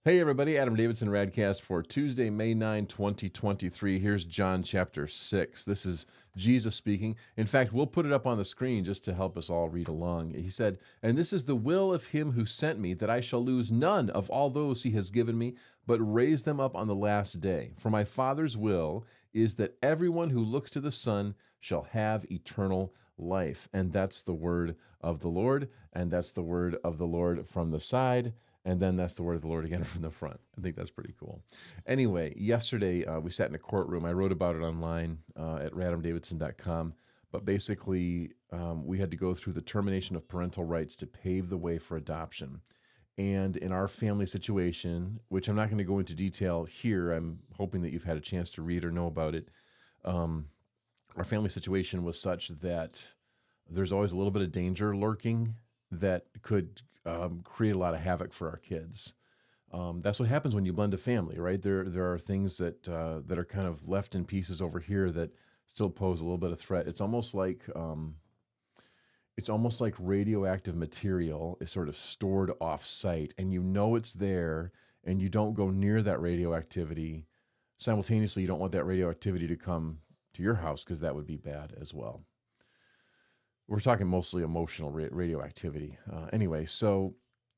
Hey everybody, Adam Davidson, RadCast for Tuesday, May 9, 2023. Here's John chapter 6. This is Jesus speaking. In fact, we'll put it up on the screen just to help us all read along. He said, "And this is the will of him who sent me, that I shall lose none of all those he has given me, but raise them up on the last day. For my Father's will is that everyone who looks to the Son shall have eternal life." And that's the word of the Lord, and that's the word of the Lord from the side. And then that's the word of the Lord again from the front. I think that's pretty cool. Anyway, yesterday we sat in a courtroom. I wrote about it online at radamdavidson.com. But basically, we had to go through the termination of parental rights to pave the way for adoption. And in our family situation, which I'm not going to go into detail here, I'm hoping that you've had a chance to read or know about it. Our family situation was such that there's always a little bit of danger lurking that could create a lot of havoc for our kids. That's what happens when you blend a family, right? There are things that are kind of left in pieces over here that still pose a little bit of threat. It's almost like radioactive material is sort of stored off-site, and you know it's there, and you don't go near that radioactivity. Simultaneously, you don't want that radioactivity to come to your house because that would be bad as well. We're talking mostly emotional radioactivity. Anyway, so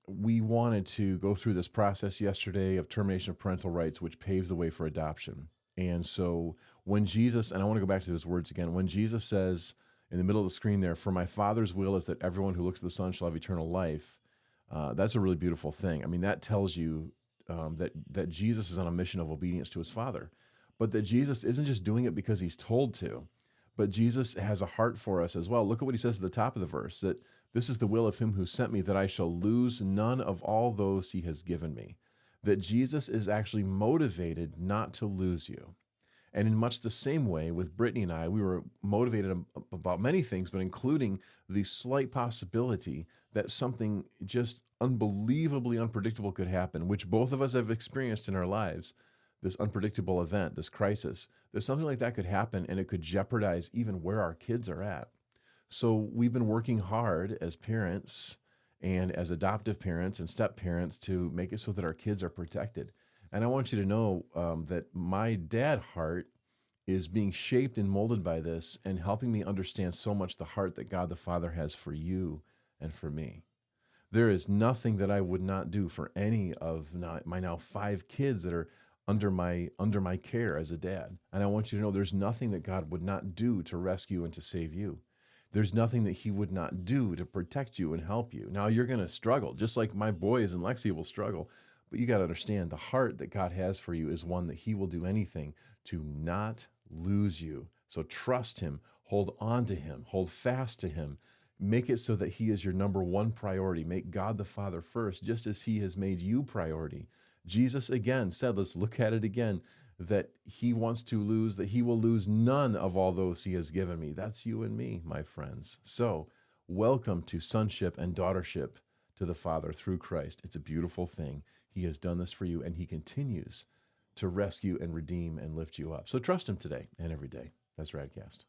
we wanted to go through this process yesterday of termination of parental rights, which paves the way for adoption. And so when Jesus, and I want to go back to those words again, when Jesus says in the middle of the screen there, "For my Father's will is that everyone who looks to the Son shall have eternal life," that's a really beautiful thing. I mean, that tells you that Jesus is on a mission of obedience to his Father, but that Jesus isn't just doing it because he's told to. But Jesus has a heart for us as well. Look at what he says at the top of the verse, that this is the will of him who sent me, that I shall lose none of all those he has given me. That Jesus is actually motivated not to lose you. And in much the same way with Brittany and I, we were motivated about many things, but including the slight possibility that something just unbelievably unpredictable could happen, which both of us have experienced in our lives. This unpredictable event, this crisis, that something like that could happen and it could jeopardize even where our kids are at. So we've been working hard as parents and as adoptive parents and step parents to make it so that our kids are protected. And I want you to know that my dad heart is being shaped and molded by this and helping me understand so much the heart that God the Father has for you and for me. There is nothing that I would not do for any of my now 5 kids that are under my care as a dad. And I want you to know there's nothing that God would not do to rescue and to save you. There's nothing that he would not do to protect you and help you. Now you're going to struggle, just like my boys and Lexi will struggle. But you got to understand the heart that God has for you is one that he will do anything to not lose you. So trust him, hold on to him, hold fast to him. Make it so that he is your number one priority. Make God the Father first, just as he has made you priority. Jesus again said, let's look at it again, that he wants to lose, that he will lose none of all those he has given me. That's you and me, my friends. So welcome to sonship and daughtership to the Father through Christ. It's a beautiful thing. He has done this for you, and he continues to rescue and redeem and lift you up. So trust him today and every day. That's RadCast.